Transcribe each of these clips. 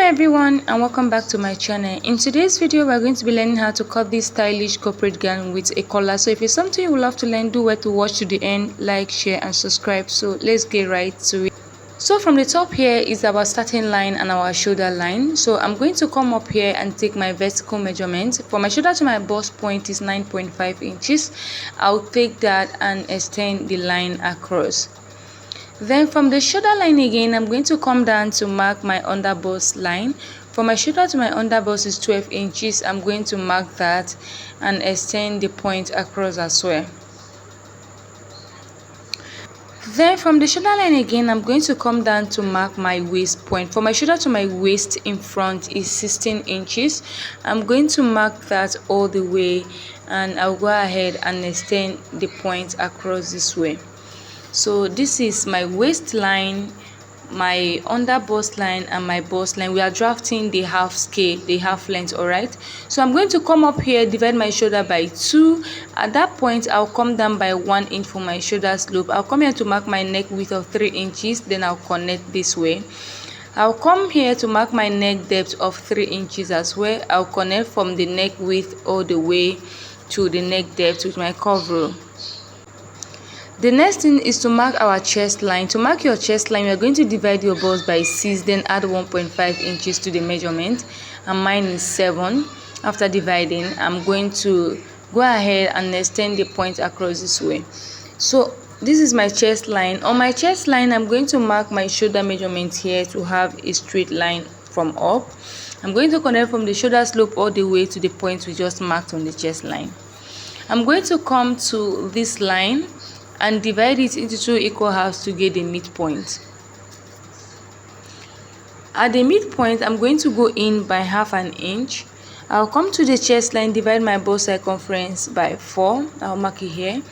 everyone, and welcome back to my channel. In today's video we're going to be learning how to cut this stylish corporate gown with a collar. So if it's something you would love to learn, do well to watch to the end, like, share and subscribe. So let's get right to it. So from the top here is our starting line and our shoulder line. So I'm going to come up here and take my vertical measurement. For my shoulder to my bust point is 9.5 inches. I'll take that and extend the line across. Then from the shoulder line again, I'm going to come down to mark my under bust line. For my shoulder to my under bust is 12 inches. I'm going to mark that and extend the point across as well. Then from the shoulder line again, I'm going to come down to mark my waist point. For my shoulder to my waist in front is 16 inches. I'm going to mark that all the way and I'll go ahead and extend the point across this way. So this is my waistline, my under bust line and my bust line. We are drafting the half scale, the half length, all right? So I'm going to come up here, divide my shoulder by 2. At that point I'll come down by 1 inch for my shoulder slope. I'll come here to mark my neck width of 3 inches, then I'll connect this way. I'll come here to mark my neck depth of 3 inches as well. I'll connect from the neck width all the way to the neck depth with my curve rule. The next thing is to mark our chest line. To mark your chest line, you are going to divide your bust by 6, then add 1.5 inches to the measurement, and mine is 7. After dividing, I'm going to go ahead and extend the point across this way. So this is my chest line. On my chest line, I'm going to mark my shoulder measurement here to have a straight line from up. I'm going to connect from the shoulder slope all the way to the point we just marked on the chest line. I'm going to come to this line and divide it into 2 equal halves to get the midpoint. At the midpoint, I'm going to go in by ½ an inch. I'll come to the chest line, divide my bust circumference by 4. I'll mark it here.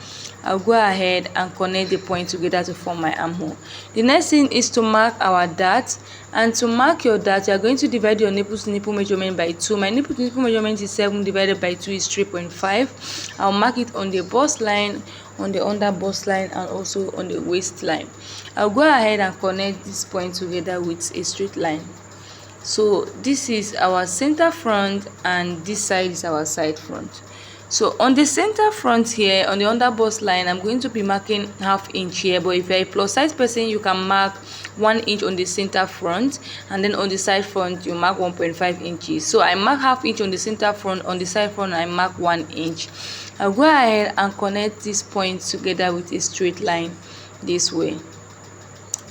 I'll go ahead and connect the point together to form my armhole. The next thing is to mark our dart. And to mark your dart, you are going to divide your nipple to nipple measurement by 2. My nipple to nipple measurement is 7 divided by 2 is 3.5. I'll mark it on the bust line, on the under bust line, and also on the waistline. I'll go ahead and connect this point together with a straight line. So this is our center front and this side is our side front. So on the center front here, on the under bust line, I'm going to be marking ½ inch here, but if you're a plus size person, you can mark 1 inch on the center front, and then on the side front you mark 1.5 inches. So I mark ½ inch on the center front, on the side front I mark 1 inch. I'll go ahead and connect this point together with a straight line this way.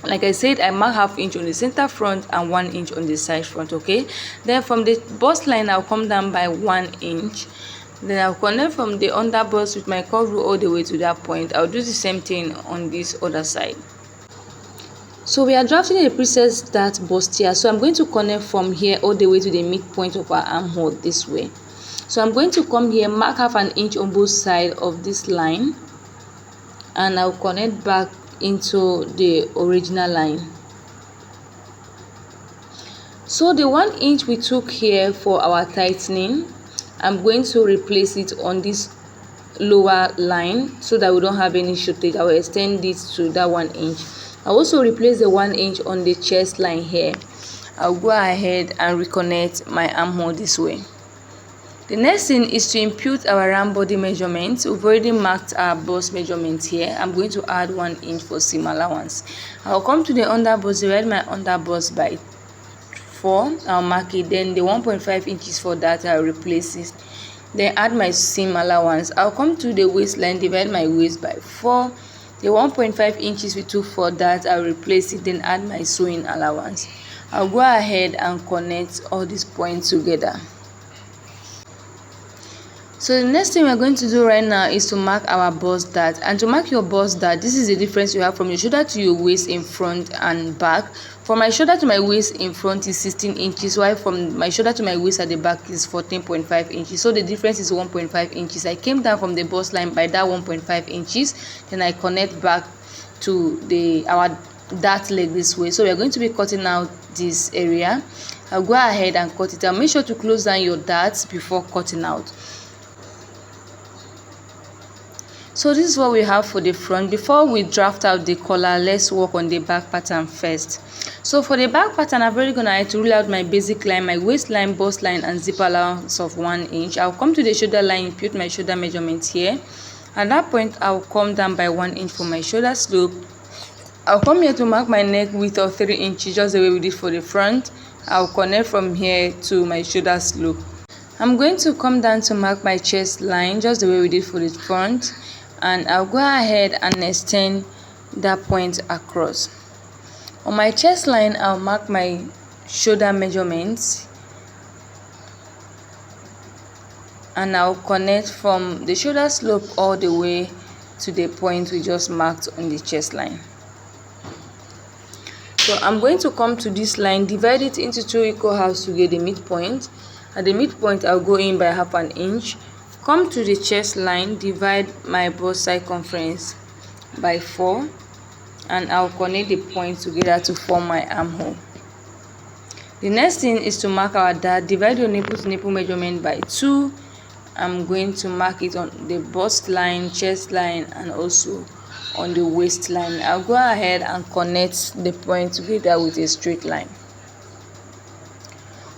Like I said, I mark ½ inch on the center front and 1 inch on the side front. Okay, then from the bust line I'll come down by 1 inch. Then I'll connect from the under bust with my curve rule all the way to that point. I'll do the same thing on this other side. So we are drafting a princess dart bust here. So I'm going to connect from here all the way to the midpoint of our armhole this way. So I'm going to come here, mark ½ an inch on both sides of this line, and I'll connect back into the original line. So the 1 inch we took here for our tightening, I'm going to replace it on this lower line so that we don't have any shortage. I will extend this to that 1 inch. I'll also replace the 1 inch on the chest line here. I'll go ahead and reconnect my armhole this way. The next thing is to impute our round body measurement. We've already marked our bust measurement here. I'm going to add 1 inch for seam allowance. I'll come to the under bust, divide my under bust by 4. I'll mark it. Then the 1.5 inches for that I'll replace it. Then add my seam allowance. I'll come to the waistline, divide my waist by 4. The 1.5 inches we took for that I'll replace it. Then add my sewing allowance. I'll go ahead and connect all these points together. So the next thing we're going to do right now is to mark our bust dart. And to mark your bust dart, this is the difference you have from your shoulder to your waist in front and back. From my shoulder to my waist in front is 16 inches, while from my shoulder to my waist at the back is 14.5 inches. So the difference is 1.5 inches. I came down from the bust line by that 1.5 inches. Then I connect back to our dart leg this way. So we're going to be cutting out this area. I'll go ahead and cut it out. Make sure to close down your darts before cutting out. So this is what we have for the front. Before we draft out the collar, let's work on the back pattern first. So for the back pattern, I've already gone to rule out my basic line, my waistline, bust line, and zip allowance of 1 inch. I'll come to the shoulder line, impute my shoulder measurement here. At that point, I'll come down by 1 inch for my shoulder slope. I'll come here to mark my neck width of 3 inches, just the way we did for the front. I'll connect from here to my shoulder slope. I'm going to come down to mark my chest line, just the way we did for the front. And I'll go ahead and extend that point across. On my chest line, I'll mark my shoulder measurements, and I'll connect from the shoulder slope all the way to the point we just marked on the chest line. So I'm going to come to this line, divide it into 2 equal halves to get the midpoint. At the midpoint, I'll go in by ½ an inch. Come to the chest line, divide my bust circumference by 4, and I'll connect the points together to form my armhole. The next thing is to mark our dart. Divide your nipple to nipple measurement by 2. I'm going to mark it on the bust line, chest line, and also on the waistline. I'll go ahead and connect the point together with a straight line.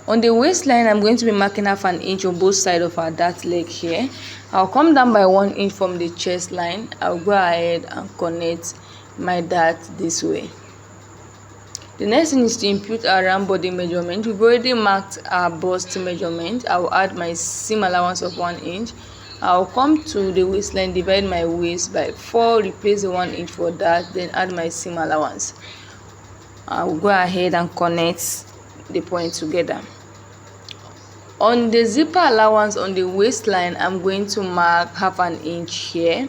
On the waistline, I'm going to be marking ½ an inch on both sides of our dart leg here. I'll come down by 1 inch from the chest line. I'll go ahead and connect my dart this way. The next thing is to impute our round body measurement. We've already marked our bust measurement. I'll add my seam allowance of 1 inch. I'll come to the waistline, divide my waist by 4, replace the 1 inch for that, then add my seam allowance. I'll go ahead and connect the point together. On the zipper allowance on the waistline, I'm going to mark ½ an inch here.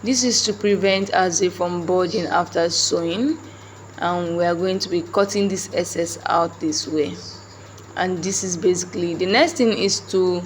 This is to prevent our zip from bulging after sewing, and we are going to be cutting this excess out this way. And this is basically the next thing is to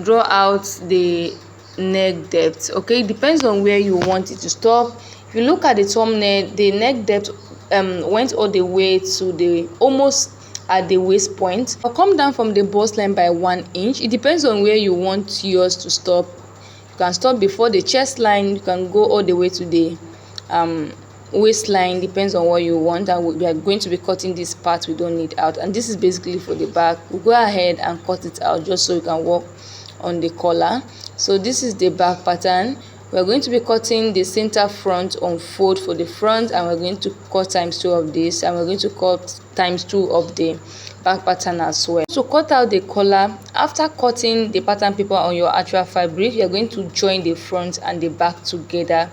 draw out the neck depth. Okay, it depends on where you want it to stop. If you look at the thumbnail, the neck depth went all the way to the almost at the waist point. I'll come down from the bust line by 1 inch. It depends on where you want yours to stop. You can stop before the chest line, you can go all the way to the waistline, depends on what you want. And we are going to be cutting this part we don't need out, and this is basically for the back. We'll go ahead and cut it out just so you can work on the collar. So this is the back pattern. We're going to be cutting the center front on fold for the front, and we're going to cut ×2 of this, and we're going to cut ×2 of the back pattern as well. To cut out the collar, after cutting the pattern paper on your actual fabric, you're going to join the front and the back together,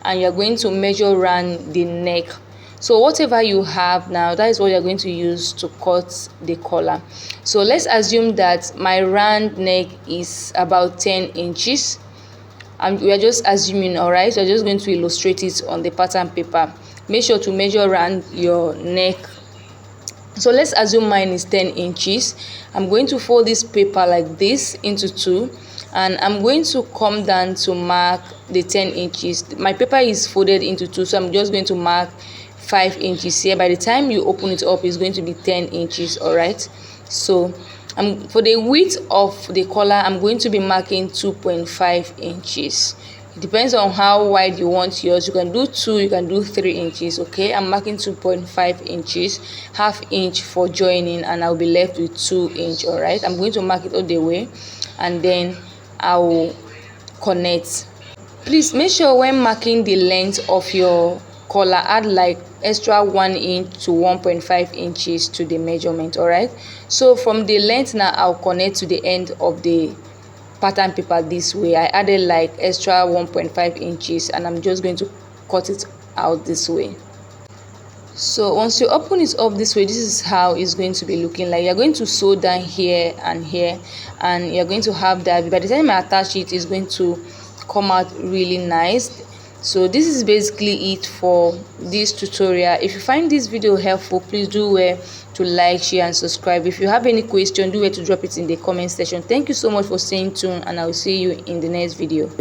and you're going to measure around the neck. So whatever you have now, that is what you're going to use to cut the collar. So let's assume that my round neck is about 10 inches. And we are just assuming, all right? So I'm just going to illustrate it on the pattern paper. Make sure to measure around your neck. So let's assume mine is 10 inches. I'm going to fold this paper like this into 2, and I'm going to come down to mark the 10 inches. My paper is folded into 2, so I'm just going to mark 5 inches here. By the time you open it up, it's going to be 10 inches, all right? So for the width of the collar, I'm going to be marking 2.5 inches. It depends on how wide you want yours. You can do 2, you can do 3 inches. Okay, I'm marking 2.5 inches, ½ inch for joining, and I'll be left with 2 inch. All right, I'm going to mark it all the way, and then I'll connect. Please make sure when marking the length of your collar, add like extra 1 inch to 1.5 inches to the measurement. All right, so from the length now, I'll connect to the end of the pattern paper this way. I added like extra 1.5 inches, and I'm just going to cut it out this way. So once you open it up this way, this is how it's going to be looking like. You're going to sew down here and here, and you're going to have that. By the time I attach it, it's going to come out really nice. So this is basically it for this tutorial. If you find this video helpful, please do to like, share, and subscribe. If you have any question, do to drop it in the comment section. Thank you so much for staying tuned, and I will see you in the next video.